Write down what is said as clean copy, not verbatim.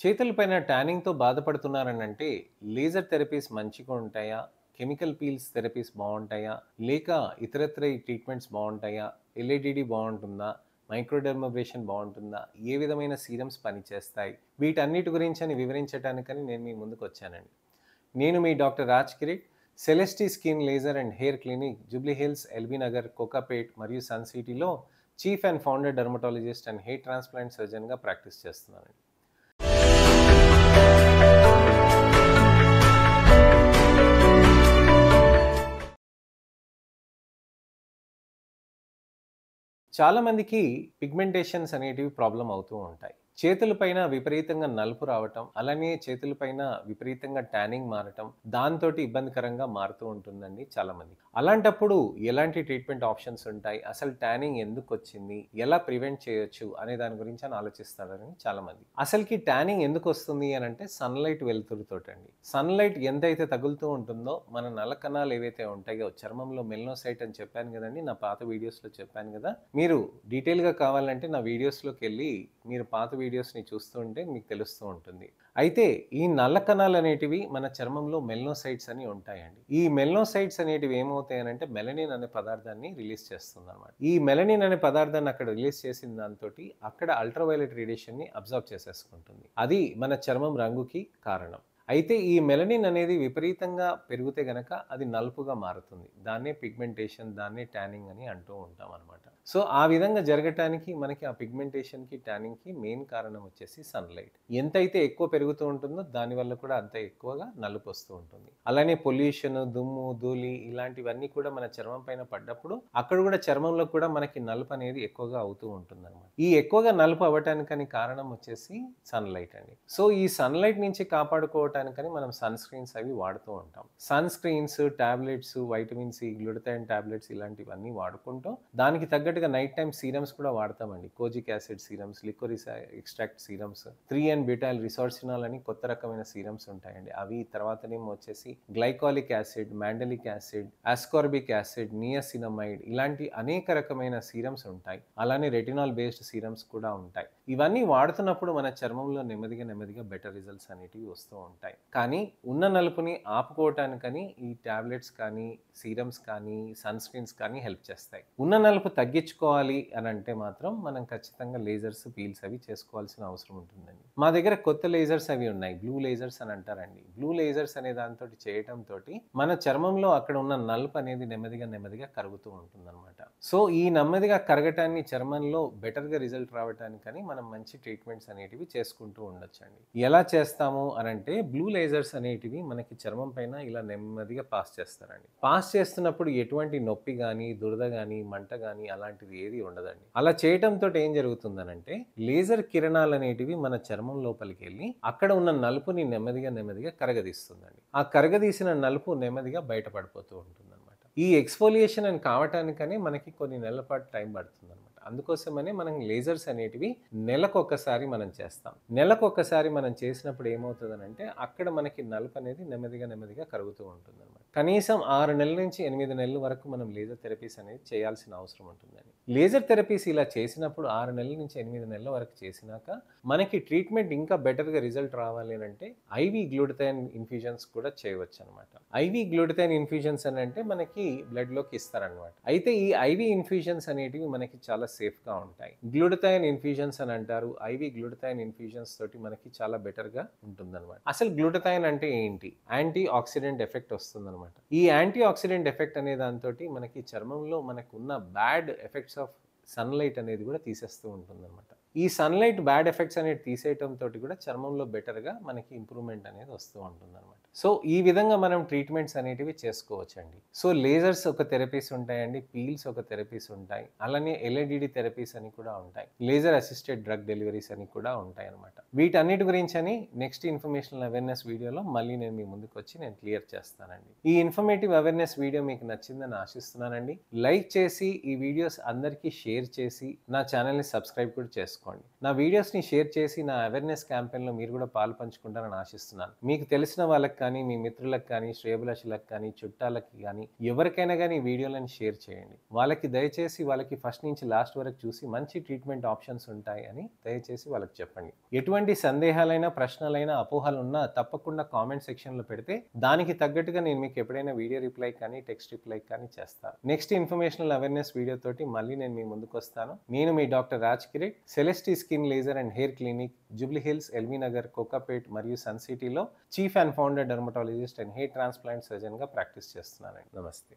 చేతులపైన ట్యానింగ్‌తో బాధపడుతున్నారనంటే, laser therapies మంచిగా ఉంటాయా? Chemical peels therapies బావుంటాయా? లేక ఇతరత్ర ఈ ట్రీట్మెంట్స్ బావుంటాయా? ఎల్ఏడిడి బావుంటుందా? మైక్రోడెర్మాబ్రేషన్ బావుంటుందా? ఏ విధమైన సీరమ్స్ పనిచేస్తాయి? వీటన్నిటి గురించని వివరించటానికని నేను మీ ముందుకొచ్చానండి. నేను మీ doctor Raj Kireet, Celestee skin laser and hair clinic, Jubilee Hills, LB Nagar, Kokapet మరియు సన్ సిటీలో chief and founder dermatologist and hair transplant సర్జన్‌గా ప్రాక్టీస్ చేస్తున్నానండి. చాలా మందికి పిగ్మెంటేషన్స్ అనేటివి ప్రాబ్లమ్ అవుతూ ఉంటాయి. చేతులపైన విపరీతంగా నలుపు రావటం, అలానే చేతులపైన విపరీతంగా ట్యానింగ్ మారటం, దాంతోటి ఇబ్బందికరంగా మారుతూ ఉంటుందండి చాలామందికి. అలాంటప్పుడు ఎలాంటి ట్రీట్మెంట్ ఆప్షన్స్ ఉంటాయి? అసలు ట్యానింగ్ ఎందుకొచ్చింది? ఎలా ప్రివెంట్ చేయొచ్చు? అనే దాని గురించి ఆలోచిస్తారని చాలామంది. అసలుకి ట్యానింగ్ ఎందుకొస్తుంది అనంటే సన్‌లైట్ వెలుతురుతోటండి. సన్‌లైట్ ఎంతైతే తగులుతూ ఉంటుందో మన నల్ల కణాలు ఏవైతే ఉంటాయో చర్మంలో మెలనోసైట్ అని చెప్పాను గదండీ! నా పాత వీడియోస్‌లో చెప్పాను గదా! మీరు డీటెయిల్‌గా కావాలంటే నా వీడియోస్‌లోకెళ్ళి మీరు పాత వీడియోస్‌ని చూస్తూ ఉంటే మీకు తెలుస్తూ ఉంటుంది. అయితే ఈ నల్ల కణాలనేటివి మన చర్మంలో మెలనోసైట్స్ అని ఉంటాయండి. ఈ మెలనోసైట్స్ అనేటివి ఏమవుతాయనంటే మెలనిన్ అనే పదార్థాన్ని రిలీజ్ చేస్తుందనమాట. ఈ మెలనిన్ అనే పదార్థాన్ని అక్కడ రిలీజ్ చేసిన దాంతోటి అక్కడ అల్ట్రావైలెట్ రేడియేషన్‌ని అబ్జార్బ్ చేసేసుకుంటుంది. అది మన చర్మం రంగుకి కారణం. అయితే ఈ మెలనిన్ అనేది విపరీతంగా పెరిగితే గనక అది నలుపుగా మారుతుంది. దాన్నే పిగ్మెంటేషన్, దాన్నే ట్యానింగ్ అని అంటూ ఉంటామనమాట. సో, ఆ విధంగా జరగటానికి మనకి ఆ పిగ్మెంటేషన్‌కి, ట్యానింగ్‌కి మెయిన్ కారణం వచ్చేసి సన్‌లైట్. ఎంతైతే ఎక్కువ పెరుగుతూ ఉంటుందో దానివల్ల కూడా అంత ఎక్కువగా నలుపొస్తూ ఉంటుంది. అలానే పొల్యూషన్, దుమ్ము, ధూళి ఇలాంటివన్నీ కూడా మన చర్మం పైన పడ్డప్పుడు అక్కడ కూడా చర్మంలో కూడా మనకి నలుపనేది ఎక్కువగా అవుతూ ఉంటుందనమాట. ఈ ఎక్కువగా నలుపు అవ్వటానికని కారణం వచ్చేసి సన్‌లైట్ అండి. సో, ఈ సన్‌లైట్ నుంచి కాపాడుకోవటానికని మనం సన్ స్క్రీన్స్ అవి వాడుతూ ఉంటాం. Sun screens, tablets, vitamin C, glutathione tablets ఇలాంటివన్నీ వాడుకుంటూ దానికి తగ్గట్టుగా నైట్ టైమ్ సీరమ్స్ కూడా వాడతామండి. Kojic acid serums, licorice extract serums, 3N butyl resorcinol అని కొత్త రకమైన సీరమ్స్ ఉంటాయండి. అవి తర్వాతనేమో వచ్చేసి glycolic acid, mandelic acid, ascorbic acid, niacinamide ఇలాంటి అనేక రకమైన సీరమ్స్ ఉంటాయి. అలానే రెటినాల్ బేస్డ్ సీరమ్స్ కూడా ఉంటాయి. ఇవన్నీ వాడుతున్నప్పుడు మన చర్మంలో నెమ్మదిగా బెటర్ రిజల్ట్స్ అనేటివి వస్తూ ఉంటాయి. కానీ ఉన్న నలుపుని ఆపుకోవటానికని ఈ టాబ్లెట్స్ కానీ, సీరమ్స్ కానీ, సన్ స్క్రీన్స్ కానీ హెల్ప్ చేస్తాయి. ఉన్న నలుపు తగ్గించుకోవాలి అనంటే మాత్రం మనం ఖచ్చితంగా లేజర్స్, పీల్స్ అవి చేసుకోవాల్సిన అవసరం ఉంటుందండి. మా దగ్గర కొత్త లేజర్స్ అవి ఉన్నాయి. బ్లూ లేజర్స్ అని అంటారండి. బ్లూ లేజర్స్ అనే దానితోటి చేయటంతోటి మన చర్మంలో అక్కడ ఉన్న నలుపు అనేది నెమ్మదిగా కరుగుతూ ఉంటుందన్నమాట. సో, ఈ నెమ్మదిగా కరగటాన్ని చర్మంలో బెటర్‌గా రిజల్ట్ రావటానికని మనం మంచి ట్రీట్మెంట్స్ అనేటివి చేసుకుంటూ ఉండొచ్చండి. ఎలా చేస్తాము అనంటే బ్లూ లేజర్స్ అనేటివి మనకి చర్మం పైన ఇలా నెమ్మదిగా పాస్ చేస్తారండి. పాస్ చేస్తున్నప్పుడు ఎటువంటి నొప్పి గాని, దురద గాని, మంట గాని అలాంటిది ఏది ఉండదండి. అలా చేయటంతోటి ఏం జరుగుతుందనంటే లేజర్ కిరణాలనేటివి మన చర్మం లోపలికెళ్ళి అక్కడ ఉన్న నలుపుని నెమ్మదిగా కరగదీస్తుందండి. ఆ కరగదీసిన నలుపు నెమ్మదిగా బయట పడిపోతూ ఉంటుందన్నమాట. ఈ ఎక్స్‌ఫోలియేషన్ అని కావటానికని మనకి కొన్ని నెలల పాటు టైం పడుతుందన్నమాట. అందుకోసమనే మనం లేజర్స్ అనేటివి నెలకొకసారి మనం చేస్తాం. నెలకొకసారి మనం చేసినప్పుడు ఏమవుతదనంటే అక్కడ మనకి నలుపనేది నెమ్మదిగా కరుగుతూ ఉంటుందన్నమాట. కనీసం 6 నెలల నుంచి 8 నెలల వరకు మనం లేజర్ థెరపీస్ అనేది చేయాల్సిన అవసరం ఉంటుందండి. లేజర్ థెరపీస్ ఇలా చేసినప్పుడు 6 నెలల నుంచి 8 నెలల వరకు చేసినాక మనకి ట్రీట్మెంట్ ఇంకా బెటర్‌గా రిజల్ట్ రావాలి అనంటే ఐవీ గ్లూటథైన్ ఇన్‌ఫ్యూజన్స్ కూడా చేయవచ్చనమాట. ఐవీ గ్లూటథైన్ ఇన్‌ఫ్యూజన్స్ అనంటే మనకి బ్లడ్‌లోకి ఇస్తారనమాట. అయితే ఈ ఐవీ ఇన్‌ఫ్యూజన్స్ అనేటివి మనకి చాలా సేఫ్‌గా ఉంటాయి. గ్లూటథైన్ ఇన్‌ఫ్యూజన్స్ అని అంటారు. ఐవీ గ్లూటథైన్ ఇన్‌ఫ్యూజన్స్ తోటి మనకి చాలా బెటర్‌గా ఉంటుందనమాట. అసలు గ్లూటథైన్ అంటే ఏంటి? యాంటీ ఆక్సిడెంట్ ఎఫెక్ట్ వస్తుందనమాట. ఈ యాంటీ ఆక్సిడెంట్ ఎఫెక్ట్ అనే దాంతోటి మనకి చర్మంలో మనకున్న బ్యాడ్ ఎఫెక్ట్స్ ఆఫ్ సన్‌లైట్ అనేది కూడా తీసేస్తూ ఉంటుందనమాట. ఈ సన్‌లైట్ బ్యాడ్ ఎఫెక్ట్స్ అనేవి తీసేయటంతోటి కూడా చర్మంలో బెటర్‌గా మనకి ఇంప్రూవ్‌మెంట్ అనేది వస్తూ ఉంటుందనమాట. సో, ఈ విధంగా మనం ట్రీట్మెంట్స్ అనేటివి చేసుకోవచ్చండి. సో, లేజర్స్ ఒక థెరపీస్ ఉంటాయండి. పీల్స్ ఒక థెరపీస్ ఉంటాయి. అలానే ఎల్ఏడిడి థెరపీస్ అని కూడా ఉంటాయి. లేజర్ అసిస్టెడ్ డ్రగ్ డెలివరీస్ అని కూడా ఉంటాయన్నమాట. వీటన్నిటి గురించని నెక్స్ట్ ఇన్ఫర్మేషనల్ అవేర్‌నెస్ వీడియోలో మళ్ళీ నేను మీ ముందుకొచ్చి నేను క్లియర్ చేస్తానండి. ఈ ఇన్ఫర్మేటివ్ అవేర్‌నెస్ వీడియో మీకు నచ్చిందని ఆశిస్తున్నానండి. లైక్ చేసి ఈ వీడియోస్ అందరికీ షేర్ చేసి నా ఛానెల్‌ని సబ్స్క్రైబ్ కూడా చేసుకోండి. చేసుకోండి. నా వీడియోస్ని షేర్ చేసి నా అవేర్నెస్ క్యాంపెయిన్లో మీరు కూడా పాలు పంచుకుంటారని ఆశిస్తున్నాను. మీకు తెలిసిన వాళ్ళకి కానీ, మీ మిత్రులకు కానీ, శ్రేయోభిలాషులకు కానీ, చుట్టాలకి కానీ ఎవరికైనా కానీ ఈ వీడియోలను షేర్ చేయండి. వాళ్ళకి దయచేసి వాళ్ళకి ఫస్ట్ నుంచి లాస్ట్ వరకు చూసి మంచి ట్రీట్మెంట్ ఆప్షన్స్ ఉంటాయి అని దయచేసి వాళ్ళకి చెప్పండి. ఎటువంటి సందేహాలైనా, ప్రశ్నలైనా, అపోహలున్నా తప్పకుండా కామెంట్ సెక్షన్లో పెడితే దానికి తగ్గట్టుగా నేను మీకు ఎప్పుడైనా వీడియో రిప్లై కానీ, టెక్స్ట్ రిప్లై కానీ చేస్తాను. నెక్స్ట్ ఇన్ఫర్మేషనల్ అవేర్నెస్ వీడియో తోటి మళ్ళీ నేను మీ ముందుకు వస్తాను. నేను మీ doctor Raj Kireet, Celestee skin laser and hair clinic, Jubilee Hills, LB Nagar, Kokapet మరియు సన్ సిటీలో chief and founder dermatologist and hair transplant సర్జన్గా ప్రాక్టీస్ చేస్తున్నానండి. నమస్తే.